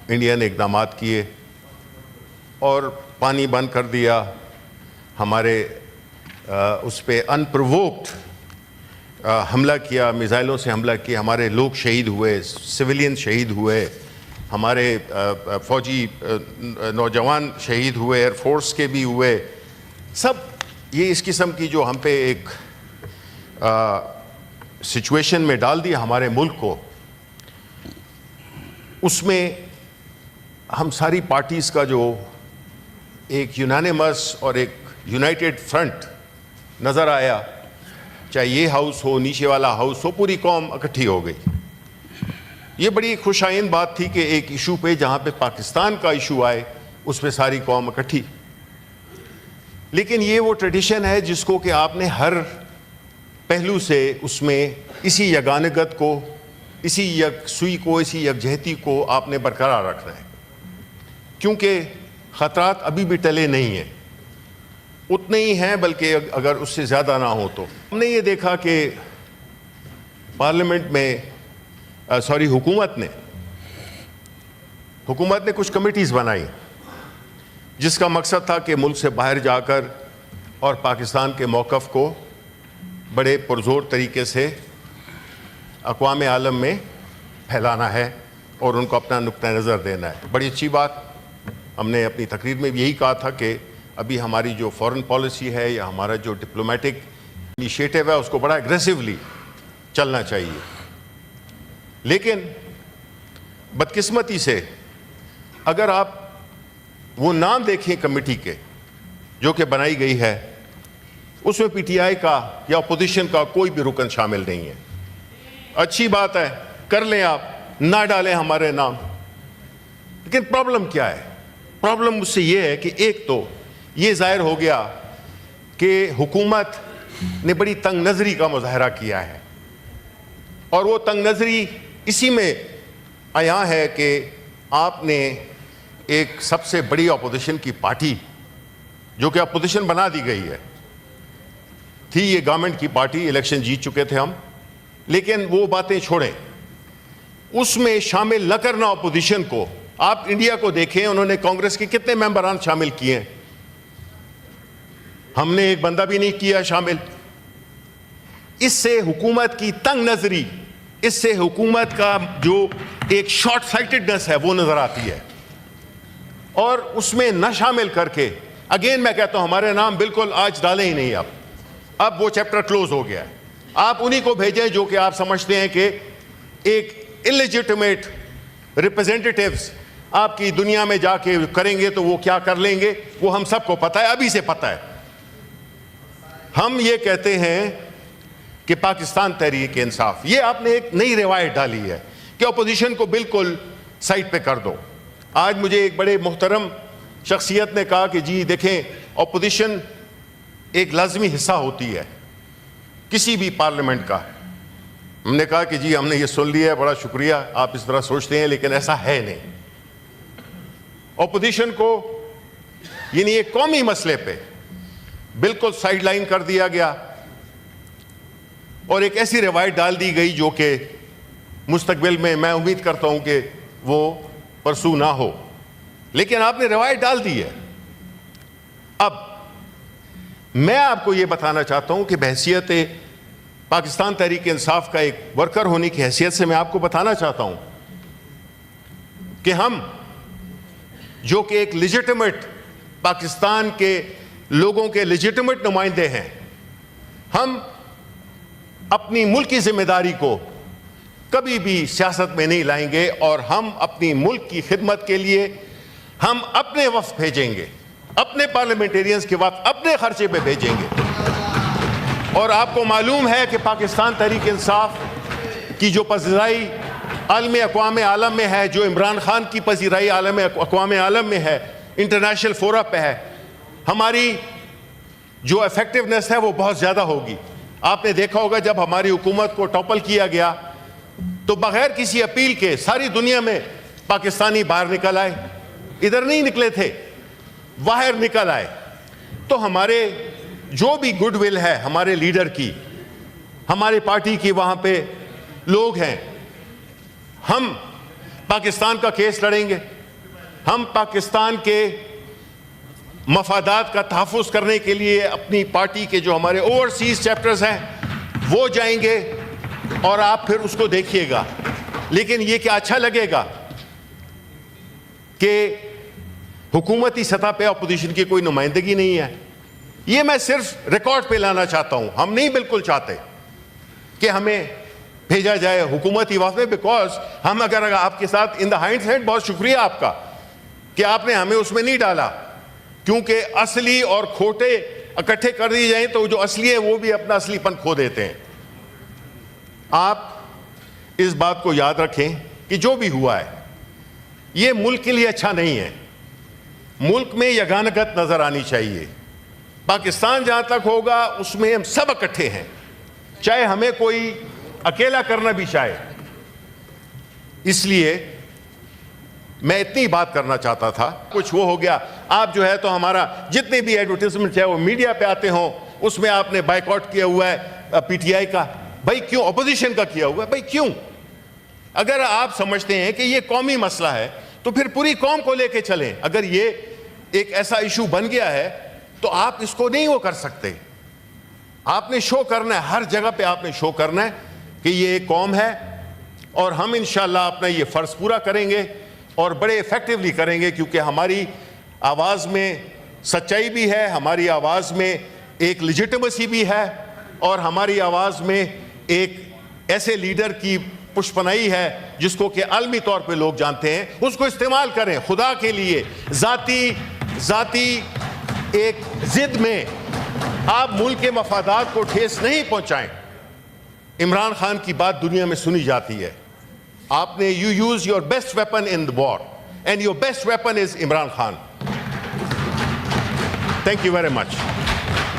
India نے اقدامات کیے اور پانی بند کر دیا، ہمارے اس پہ ان پرووکڈ حملہ کیا، میزائلوں سے حملہ کیا، ہمارے لوگ شہید ہوئے، سویلین شہید ہوئے، ہمارے فوجی نوجوان شہید ہوئے، ایئر فورس کے بھی ہوئے، سب یہ اس قسم کی جو ہم پہ ایک سچویشن میں ڈال دیا ہمارے ملک کو، اس میں ہم ساری پارٹیز کا جو ایک یونانیمس اور ایک یونائٹڈ فرنٹ نظر آیا، چاہے یہ ہاؤس ہو، نیچے والا ہاؤس ہو، پوری قوم اکٹھی ہو گئی۔ یہ بڑی خوش آئند بات تھی کہ ایک ایشو پہ جہاں پہ پاکستان کا ایشو آئے اس پہ ساری قوم اکٹھی۔ لیکن یہ وہ ٹریڈیشن ہے جس کو کہ آپ نے ہر پہلو سے اس میں اسی یگانگت کو، اسی یکسوئی کو، اسی یکجہتی کو آپ نے برقرار رکھنا ہے، کیونکہ خطرات ابھی بھی ٹلے نہیں ہیں، اتنے ہی ہیں بلکہ اگر اس سے زیادہ نہ ہو تو۔ ہم نے یہ دیکھا کہ پارلیمنٹ میں حکومت نے کچھ کمیٹیز بنائی جس کا مقصد تھا کہ ملک سے باہر جا کر اور پاکستان کے موقف کو بڑے پرزور طریقے سے اقوام عالم میں پھیلانا ہے اور ان کو اپنا نقطہ نظر دینا ہے۔ بڑی اچھی بات، ہم نے اپنی تقریر میں بھی یہی کہا تھا کہ ابھی ہماری جو فورن پالیسی ہے یا ہمارا جو ڈپلومیٹک انیشیٹو ہے اس کو بڑا اگریسولی چلنا چاہیے۔ لیکن بدقسمتی سے اگر آپ وہ نام دیکھیں کمیٹی کے جو کہ بنائی گئی ہے، اس میں پی ٹی آئی کا یا اپوزیشن کا کوئی بھی رکن شامل نہیں ہے۔ اچھی بات ہے، کر لیں، آپ نہ ڈالیں ہمارے نام، لیکن پرابلم کیا ہے؟ پرابلم اس سے یہ ہے کہ ایک تو یہ ظاہر ہو گیا کہ حکومت نے بڑی تنگ نظری کا مظاہرہ کیا ہے، اور وہ تنگ نظری اسی میں عیاں ہے کہ آپ نے ایک سب سے بڑی اپوزیشن کی پارٹی جو کہ اپوزیشن بنا دی گئی ہے، تھی یہ گورنمنٹ کی پارٹی، الیکشن جیت چکے تھے ہم، لیکن وہ باتیں چھوڑیں، اس میں شامل نہ کرنا اپوزیشن کو۔ آپ انڈیا کو دیکھیں، انہوں نے کانگریس کے کتنے ممبران شامل کیے ہیں، ہم نے ایک بندہ بھی نہیں کیا شامل۔ اس سے حکومت کی تنگ نظری، اس سے حکومت کا جو ایک شارٹ سائٹڈنس ہے وہ نظر آتی ہے، اور اس میں نہ شامل کر کے اگین میں کہتا ہوں ہمارے نام بالکل آج ڈالیں ہی نہیں۔ اب وہ چیپٹر کلوز ہو گیا ہے۔ آپ انہی کو بھیجیں جو کہ آپ سمجھتے ہیں کہ ایک انلیجٹمیٹ ریپرزینٹیٹیوز آپ کی دنیا میں جا کے کریں گے تو وہ کیا کر لیں گے، وہ ہم سب کو پتہ ہے، ابھی سے پتہ ہے۔ ہم یہ کہتے ہیں کہ پاکستان تحریک انصاف، یہ آپ نے ایک نئی روایت ڈالی ہے کہ اپوزیشن کو بالکل سائٹ پہ کر دو۔ آج مجھے ایک بڑے محترم شخصیت نے کہا کہ جی دیکھیں، اپوزیشن ایک لازمی حصہ ہوتی ہے کسی بھی پارلیمنٹ کا۔ ہم نے کہا کہ جی ہم نے یہ سن لیا ہے، بڑا شکریہ، آپ اس طرح سوچتے ہیں، لیکن ایسا ہے نہیں۔ اپوزیشن کو یعنی ایک قومی مسئلے پہ بالکل سائیڈ لائن کر دیا گیا، اور ایک ایسی روایت ڈال دی گئی جو کہ مستقبل میں میں امید کرتا ہوں کہ وہ پرسو نہ ہو، لیکن آپ نے روایت ڈال دی ہے۔ اب میں آپ کو یہ بتانا چاہتا ہوں کہ بحیثیت پاکستان تحریک انصاف کا ایک ورکر ہونے کی حیثیت سے میں آپ کو بتانا چاہتا ہوں کہ ہم جو کہ ایک لیجٹمیٹ پاکستان کے لوگوں کے لیجٹمیٹ نمائندے ہیں، ہم اپنی ملکی ذمہ داری کو کبھی بھی سیاست میں نہیں لائیں گے، اور ہم اپنی ملک کی خدمت کے لیے ہم اپنے وفد بھیجیں گے، اپنے پارلیمنٹیرینز کے وفد اپنے خرچے پہ بھیجیں گے۔ اور آپ کو معلوم ہے کہ پاکستان تحریک انصاف کی جو پذیرائی عالمی اقوام عالم میں ہے، جو عمران خان کی پذیرائی عالم اقوام عالم میں ہے، انٹرنیشنل فورا پہ ہے، ہماری جو ایفیکٹونیس ہے وہ بہت زیادہ ہوگی۔ آپ نے دیکھا ہوگا جب ہماری حکومت کو ٹاپل کیا گیا تو بغیر کسی اپیل کے ساری دنیا میں پاکستانی باہر نکل آئے، ادھر نہیں نکلے تھے، باہر نکل آئے۔ تو ہمارے جو بھی گڈ ول ہے ہمارے لیڈر کی، ہماری پارٹی کی وہاں پہ لوگ ہیں، ہم پاکستان کا کیس لڑیں گے، ہم پاکستان کے مفادات کا تحفظ کرنے کے لیے اپنی پارٹی کے جو ہمارے اوورسیز چیپٹرز ہیں وہ جائیں گے اور آپ پھر اس کو دیکھیے گا. لیکن یہ کیا اچھا لگے گا کہ حکومتی سطح پہ اپوزیشن کی کوئی نمائندگی نہیں ہے؟ یہ میں صرف ریکارڈ پہ لانا چاہتا ہوں. ہم نہیں بالکل چاہتے کہ ہمیں بھیجا جائے حکومتی وفد میں, بیکاز ہم اگر آپ کے ساتھ ان دا ہائنڈ سائڈ بہت شکریہ آپ کا کہ آپ نے ہمیں اس میں نہیں ڈالا, کیونکہ اصلی اور کھوٹے اکٹھے کر دی جائیں تو جو اصلی ہے وہ بھی اپنا اصلی پن کھو دیتے ہیں. آپ اس بات کو یاد رکھیں کہ جو بھی ہوا ہے یہ ملک کے لیے اچھا نہیں ہے. ملک میں یگانگت نظر آنی چاہیے. پاکستان جہاں تک ہوگا اس میں ہم سب اکٹھے ہیں, چاہے ہمیں کوئی اکیلا کرنا بھی چاہے. اس لیے میں اتنی بات کرنا چاہتا تھا. کچھ وہ ہو گیا, آپ جو ہے تو ہمارا جتنے بھی ایڈورٹیزمنٹ چاہے وہ میڈیا پہ آتے ہوں اس میں آپ نے بائیکاٹ کیا ہوا ہے پی ٹی آئی کا. بھائی کیوں؟ اپوزیشن کا کیا ہوا ہے. بھائی کیوں؟ اگر آپ سمجھتے ہیں کہ یہ قومی مسئلہ ہے تو پھر پوری قوم کو لے کے چلیں. اگر یہ ایک ایسا ایشو بن گیا ہے تو آپ اس کو نہیں وہ کر سکتے. آپ نے شو کرنا ہے, ہر جگہ پہ آپ نے شو کرنا ہے کہ یہ ایک قوم ہے, اور ہم انشاءاللہ اپنا یہ فرض پورا کریں گے اور بڑے ایفیکٹیولی کریں گے, کیونکہ ہماری آواز میں سچائی بھی ہے, ہماری آواز میں ایک لیجٹمیسی بھی ہے, اور ہماری آواز میں ایک ایسے لیڈر کی پشپنائی ہے جس کو کہ عالمی طور پہ لوگ جانتے ہیں. اس کو استعمال کریں خدا کے لیے. ذاتی ایک ضد میں آپ ملک کے مفادات کو ٹھیس نہیں پہنچائیں. عمران خان کی بات دنیا میں سنی جاتی ہے. آپ نے you use your best weapon in the war, and your best weapon is Imran Khan. Thank you very much.